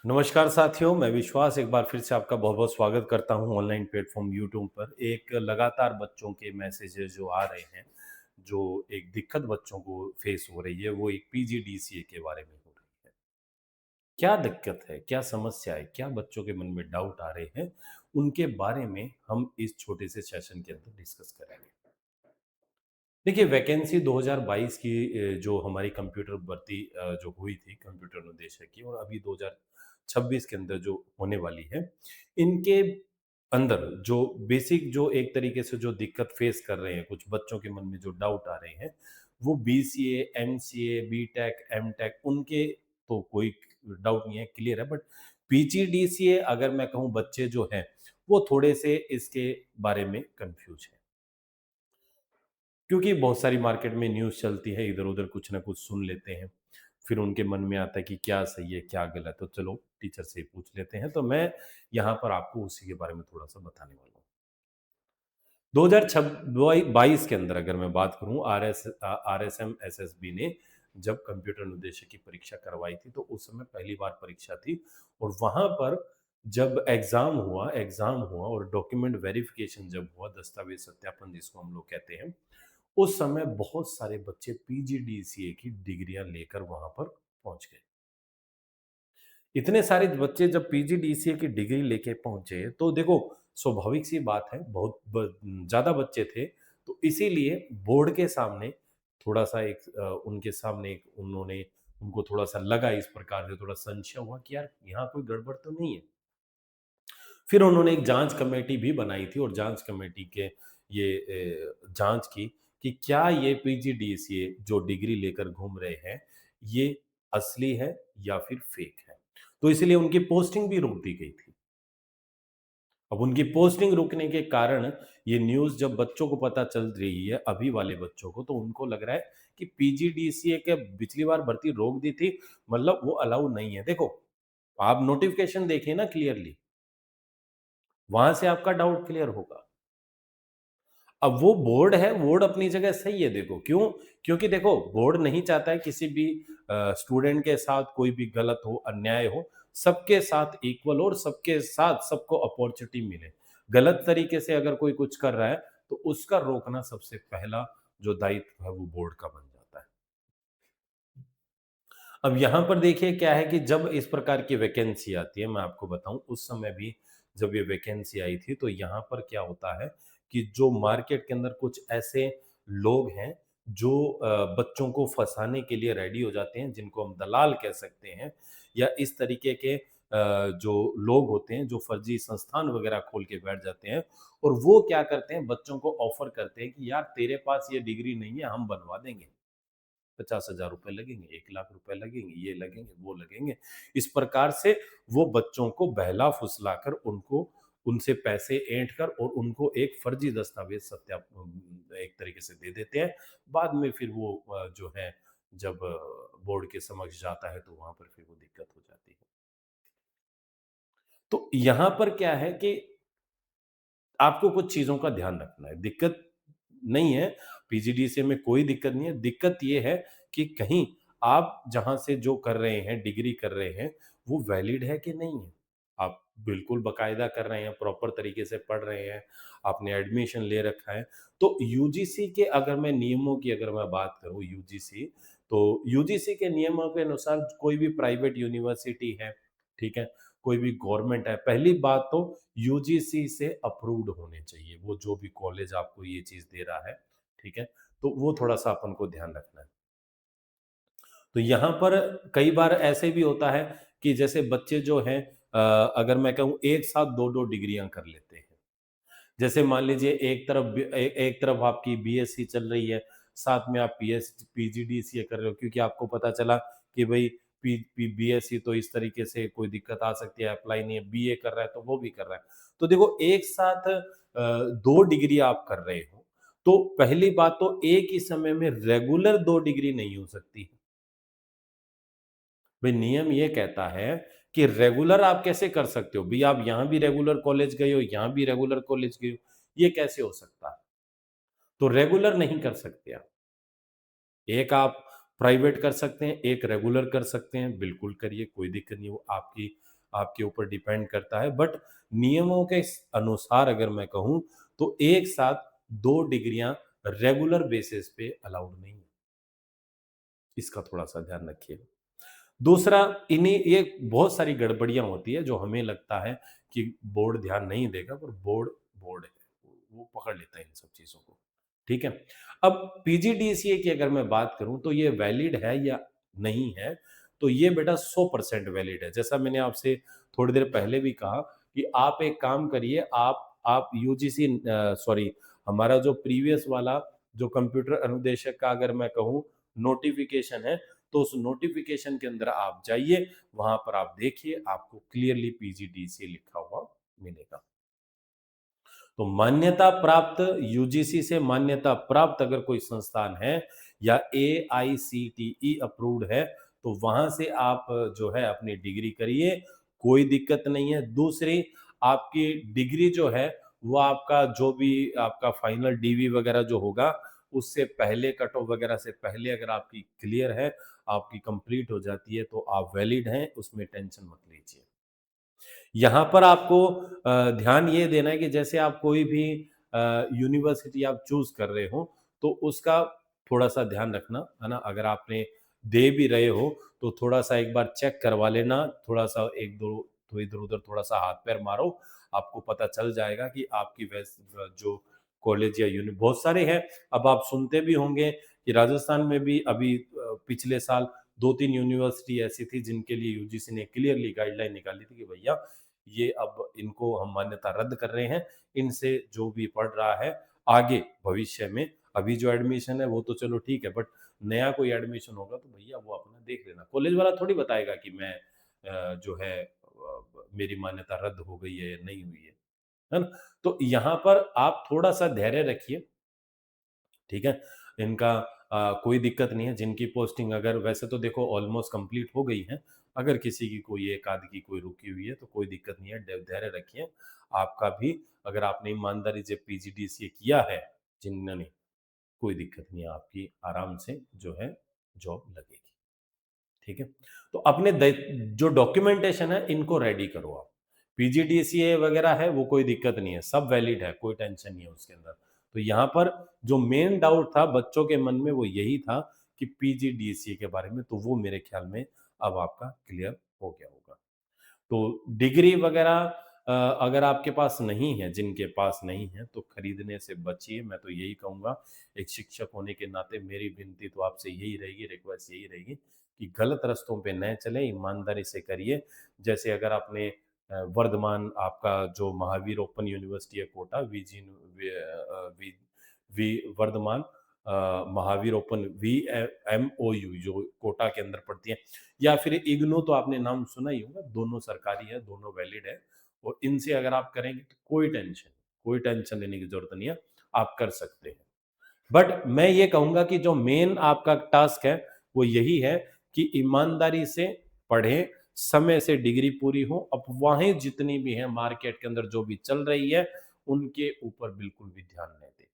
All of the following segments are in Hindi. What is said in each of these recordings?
नमस्कार साथियों, मैं विश्वास एक बार फिर से आपका बहुत-बहुत स्वागत करता हूँ ऑनलाइन प्लेटफ़ॉर्म यूट्यूब पर। एक लगातार बच्चों के मैसेजेस जो आ रहे हैं, जो एक दिक्कत बच्चों को फ़ेस हो रही है, वो एक पीजीडीसीए के बारे में हो रही है। क्या दिक्कत है? क्या समस्या है? क्या बच्चों के मन में डाउट आ रहे हैं? उनके बारे में हम इस छोटे से सेशन के अंदर डिस्कस करेंगे। देखिए, वैकेंसी 2022 की जो हमारी कंप्यूटर भर्ती जो हुई थी कंप्यूटर अनुदेशक की और अभी 2026 के अंदर जो होने वाली है, इनके अंदर जो बेसिक जो एक तरीके से जो दिक्कत फेस कर रहे हैं, कुछ बच्चों के मन में जो डाउट आ रहे हैं, वो बीसीए, एमसीए, बीटेक, एमटेक उनके तो कोई डाउट नहीं है, क्लियर है। बट पीजीडीसीए अगर मैं कहूँ बच्चे जो हैं, वो थोड़े से इसके बारे में कन्फ्यूज़ हैं। क्योंकि बहुत सारी मार्केट में न्यूज़ चलती है, इधर-उधर कुछ ना कुछ सुन लेते हैं। फिर उनके मन में आता है कि क्या सही है, क्या गलत है, तो चलो टीचर से ही पूछ लेते हैं। तो मैं यहाँ पर आपको उसी के बारे में थोड़ा-सा बताने वाला हूँ। 2022 के अंदर अगर मैं बात करूँ आरएसएम एसएसबी ने जब कंप्यूटर निर्देशक की परीक्षा करवाई थी, तो उस समय पहली बार परीक्षा थी और वहाँ पर जब एग्ज़ाम हुआ और डॉक्यूमेंट वेरिफ़िकेशन जब हुआ, दस्तावेज़ सत्यापन जिसको हम लोग कहते हैं, उस समय बहुत सारे बच्चे पीजीडीसीए की डिग्रियां लेकर वहां पर पहुंच गए। इतने सारे बच्चे जब पीजीडीसीए की डिग्री लेके पहुंचे तो देखो, स्वाभाविक सी बात है, बहुत ज्यादा बच्चे थे, तो इसीलिए बोर्ड के सामने थोड़ा सा उनके सामने उन्होंने उनको थोड़ा सा लगा, इस प्रकार से थोड़ा संशय हुआ कि यार यहाँ कोई गड़बड़ तो नहीं है। फिर उन्होंने एक जांच कमेटी भी बनाई थी और जांच कमेटी के जांच की कि क्या ये पीजीडीसीए जो डिग्री लेकर घूम रहे हैं, ये असली है या फिर फेक है। तो इसलिए उनकी पोस्टिंग भी रोक दी गई थी। अब उनकी पोस्टिंग रुकने के कारण ये न्यूज़ जब बच्चों को पता चल रही है, अभी वाले बच्चों को, तो उनको लग रहा है कि पीजीडीसीए के पिछली बार भर्ती रोक दी थी, मतलब वो अलाउ नहीं है। देखो, आप नोटिफ़िकेशन देखिए ना क्लियरली, वहाँ से आपका डाउट क्लियर होगा। अब वो बोर्ड है, बोर्ड अपनी जगह सही है देखो, क्यों? क्योंकि देखो, बोर्ड नहीं चाहता है किसी भी स्टूडेंट के साथ कोई भी गलत हो, अन्याय हो, सबके साथ इक्वल हो और सबके साथ सबको अपॉर्च्युनिटी मिले। गलत तरीके से अगर कोई कुछ कर रहा है, तो उसका रोकना सबसे पहला जो दायित्व है, वो बोर्ड का बन जाता है। अब यहाँ पर देखिए क्या है कि जब इस प्रकार की वैकेंसी आती है, मैं आपको बताऊँ उस समय भी जब ये वैकेंसी आई थी, तो यहाँ पर क्या होता है कि जो मार्केट के अंदर कुछ ऐसे लोग हैं, जो बच्चों को फँसाने के लिए रेडी हो जाते हैं, जिनको हम दलाल कह सकते हैं, या इस तरीके के जो लोग होते हैं, जो फर्जी संस्थान वगैरह खोल के बैठ जाते हैं और वो क्या करते हैं, बच्चों को ऑफ़र करते हैं कि यार तेरे पास ये डिग्री नहीं है, हम बनवा देंगे। 50,000 रुपए लगेंगे, 1 लाख रुपए लगेंगे, ये लगेंगे, वो लगेंगे। इस प्रकार से वो बच्चों को बहला-फुसलाकर उनको उनसे पैसे ऐंठ कर और उनको एक फर्जी दस्तावेज़ एक तरीके से दे देते हैं। बाद में फिर वो जो है जब बोर्ड के समक्ष जाता है तो वहाँ पर फिर वो दिक्कत हो जाती है। तो यहाँ पर क्या है कि आपको कुछ चीज़ों का ध्यान रखना है। दिक्कत नहीं है, पीजीडीसीए में कोई दिक्कत नहीं है। दिक्कत ये है कि कहीं आप जहाँ से जो कर रहे हैं, डिग्री कर रहे हैं, वो वैलिड है कि नहीं है? आप बिल्कुल बाकायदा कर रहे हैं, प्रॉपर तरीके से पढ़ रहे हैं, आपने एडमिशन ले रखा है। तो यूजीसी के अगर मैं नियमों की अगर मैं बात करूँ तो यूजीसी के नियमों के अनुसार कोई भी प्राइवेट यूनिवर्सिटी है, ठीक है? कोई भी गवर्नमेंट है, पहली बात तो यूजीसी से अप्रूव्ड होने चाहिए, वो जो भी कॉलेज आपको ये चीज़ दे रहा है, ठीक है? तो वो थोड़ा-सा अपन को ध्यान रखना है। तो यहाँ पर कई बार ऐसे भी होता है कि जैसे बच्चे जो हैं अगर मैं कहूँ एक साथ 2-2 डिग्रियाँ कर लेते हैं। जैसे मान लीजिए एक तरफ आपकी बीएससी चल रही है, साथ में आप पीजीडीसीए कर रहे हो क्योंकि आपको पता चला कि भई पी पी बीएससी तो इस तरीके से कोई दिक्कत आ सकती है, अप्लाई नहीं है, बीए कर रहा है तो वो भी कर रहा है। तो देखो एक साथ 2 डिग्री आप कर रहे हो, तो पहली बात तो एक ही समय में रेगुलर 2 डिग्री नहीं हो सकती। भई नियम ये कहता है कि रेगुलर आप कैसे कर सकते हो? भई आप यहाँ भी रेगुलर कॉलेज गए हो, यहाँ भी रेगुलर कॉलेज गए हो, ये कैसे हो सकता है? तो रेगुलर नहीं कर सकते आप। एक आप प्राइवेट कर सकते हैं, एक रेगुलर कर सकते हैं, बिल्कुल करिए, कोई दिक्कत नहीं, वो आपकी आपके ऊपर डिपेंड करता है, बट नियमों के अनुसार अगर मैं कहूँ तो एक साथ 2 डिग्रियां रेगुलर बेसिस पे अलाउड नहीं है। इसका थोड़ा-सा ध्यान रखिए। दूसरा, इन्हीं ये बहुत सारी गड़बड़ियाँ होती है जो हमें लगता है कि बोर्ड ध्यान नहीं देगा, पर बोर्ड बोर्ड है, वो पकड़ लेता है इन सब चीज़ों को, ठीक है? अब पीजीडीसीए की अगर मैं बात करूँ तो ये वैलिड है या नहीं है, तो ये बेटा 100% वैलिड है। जैसा मैंने आपसे थोड़ी देर पहले भी कहा कि आप एक काम करिए, आप यूजीसी सॉरी, हमारा जो प्रीवियस वाला जो कंप्यूटर अनुदेशक का अगर मैं कहूँ नोटिफ़िकेशन है, तो उस नोटिफिकेशन के अंदर आप जाइए, वहां पर आप देखिए, आपको क्लियरली पीजीडीसीए लिखा हुआ मिलेगा। तो मान्यता प्राप्त, यूजीसी से मान्यता प्राप्त अगर कोई संस्थान है या एआईसीटीई अप्रूव्ड है, तो वहां से आप जो है अपनी डिग्री करिए, कोई दिक्कत नहीं है। दूसरी, आपकी डिग्री जो है वो आपका जो भी आपका फाइनल डीवी वगैरह जो होगा, उससे पहले कट ऑफ वगैरह से पहले अगर आपकी क्लियर है, आपकी कंप्लीट हो जाती है, तो आप वैलिड हैं, उसमें टेंशन मत लीजिए। यहाँ पर आपको ध्यान ये देना है कि जैसे आप कोई भी यूनिवर्सिटी आप चूज़ कर रहे हो, तो उसका थोड़ा-सा ध्यान रखना, है ना? अगर आपने दे भी रहे हो, तो थोड़ा-सा एक बार चेक करवा लेना, थोड़ा-सा 1-2 तो इधर-उधर थोड़ा-सा हाथ-पैर मारो, आपको पता चल जाएगा कि आपकी जो कॉलेज या यूनि बहुत सारे हैं। अब आप सुनते भी होंगे कि राजस्थान में भी अभी पिछले साल 2-3 यूनिवर्सिटी ऐसी थी जिनके लिए यूजीसी ने क्लियरली गाइडलाइन निकाली थी कि भैया ये अब इनको हम मान्यता रद्द कर रहे हैं। इनसे जो भी पढ़ रहा है आगे भविष्य में, अभी जो एडमिशन है वो तो चलो ठीक है, बट नया कोई एडमिशन होगा तो भैया वो अपना देख लेना। कॉलेज वाला थोड़ी बताएगा कि मैं जो है मेरी मान्यता रद्द हो गई है या नहीं हुई है ना? तो यहाँ पर आप थोड़ा-सा धैर्य रखिए, ठीक है? इनका कोई दिक्कत नहीं है, जिनकी पोस्टिंग अगर वैसे तो देखो ऑलमोस्ट कंप्लीट हो गई है, अगर किसी की कोई एक आध की कोई रुकी हुई है तो कोई दिक्कत नहीं है, धैर्य रखिए। आपका भी अगर आपने ईमानदारी से पीजीडीसीए किया है जिन्होंने, कोई दिक्कत नहीं है, आपकी आराम से जो है जॉब लगेगी। ठीक है? तो अपने जो डॉक्यूमेंटेशन है इनको रेडी करो आप। पीजीडीसीए वगैरह है वो कोई दिक्कत नहीं है, सब वैलिड है, कोई टेंशन नहीं है उसके अंदर। तो यहाँ पर जो मेन डाउट था बच्चों के मन में वो यही था कि पीजीडीसीए के बारे में, तो वो मेरे ख्याल में अब आपका क्लियर हो गया होगा। तो डिग्री वगैरह अगर आपके पास नहीं है, जिनके पास नहीं है, तो खरीदने से बचिए, मैं तो यही कहूँगा। एक शिक्षक होने के नाते मेरी विनती तो आपसे यही रहेगी, रिक्वेस्ट यही रहेगी कि गलत रास्तों पे न चलें, ईमानदारी से करिए। जैसे अगर आपने वर्धमान आपका जो महावीर ओपन यूनिवर्सिटी है Kota, V V Vardhaman Mahavir open VMOU जो कोटा के अंदर पड़ती है, या फिर इग्नू तो आपने नाम सुना ही होगा, दोनों सरकारी है, दोनों वैलिड है, और इनसे अगर आप करेंगे तो कोई टेंशन लेने की जरूरत नहीं है, आप कर सकते हैं। बट मैं ये कहूंगा कि जो मेन आपका टास्क है वो यही है कि ईमानदारी से पढ़ें, समय से डिग्री पूरी हो, अफवाहें जितनी भी हैं मार्केट के अंदर जो भी चल रही है उनके ऊपर बिल्कुल भी ध्यान नहीं दें।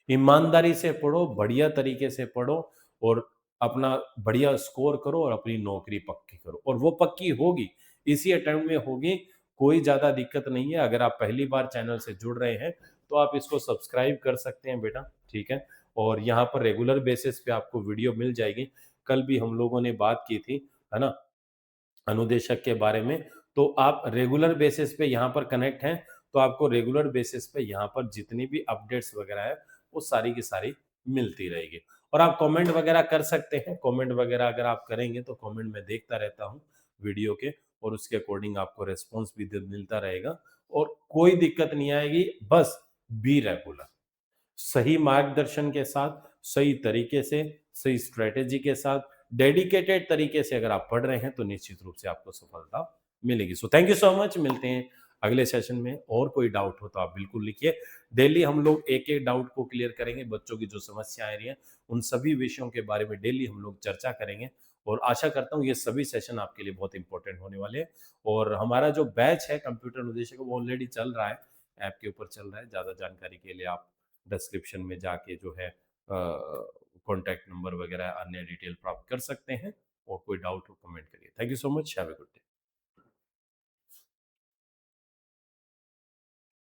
ईमानदारी से पढ़ो, बढ़िया तरीके से पढ़ो, और अपना बढ़िया स्कोर करो और अपनी नौकरी पक्की करो, और वो पक्की होगी, इसी अटेम्प्ट में होगी, कोई ज़्यादा दिक्कत नहीं है। अगर आप पहली बार चैनल से जुड़ रहे हैं, तो आप इसको सब्सक्राइब कर सकते हैं बेटा, ठीक है? और यहाँ पर रेगुलर बेसिस पे आपको वीडियो मिल जाएगी। कल भी हम लोगों ने बात की थी, है ना? अनुदेशक के बारे में, तो आप रेगुलर बेसिस पे यहाँ पर कनेक्ट हैं, तो आपको रेगुलर बेसिस पे यहाँ पर जितनी भी अपडेट्स वगैरह है, वो सारी की सारी मिलती रहेगी। और आप कमेंट वगैरह कर सकते हैं, कमेंट वगैरह अगर आप करेंगे तो कमेंट मैं देखता रहता हूँ वीडियो के, और उसके अकॉर्डिंग आपको रिस्पॉन्स भी मिलता रहेगा, और कोई दिक्कत नहीं आएगी, बस बी रेगुलर। सही मार्गदर्शन के साथ, सही तरीके से, सही स्ट्रेटेजी के साथ, डेडिकेटेड तरीके से अगर आप पढ़ रहे हैं तो निश्चित रूप से आपको सफलता मिलेगी। So thank you so much, मिलते हैं अगले सेशन में। और कोई डाउट हो तो आप बिल्कुल लिखिए। डेली हम लोग एक एक डाउट को क्लियर करेंगे, बच्चों की जो समस्या आ रही है उन सभी विषयों के बारे में डेली हम लोग चर्चा करेंगे, और आशा करता हूँ ये सभी सेशन आपके लिए बहुत इंपॉर्टेंट होने वाले हैं। और हमारा जो बैच है कंप्यूटर अनुदेशक वो ऑलरेडी चल रहा है, ऐप के ऊपर चल रहा है। ज़्यादा जानकारी के लिए आप डिस्क्रिप्शन में जाके जो है कॉन्टैक्ट नंबर वगैरह अन्य डिटेल प्राप्त कर सकते हैं, और कोई डाउट हो कमेंट करिए। Thank you so much, have a good day.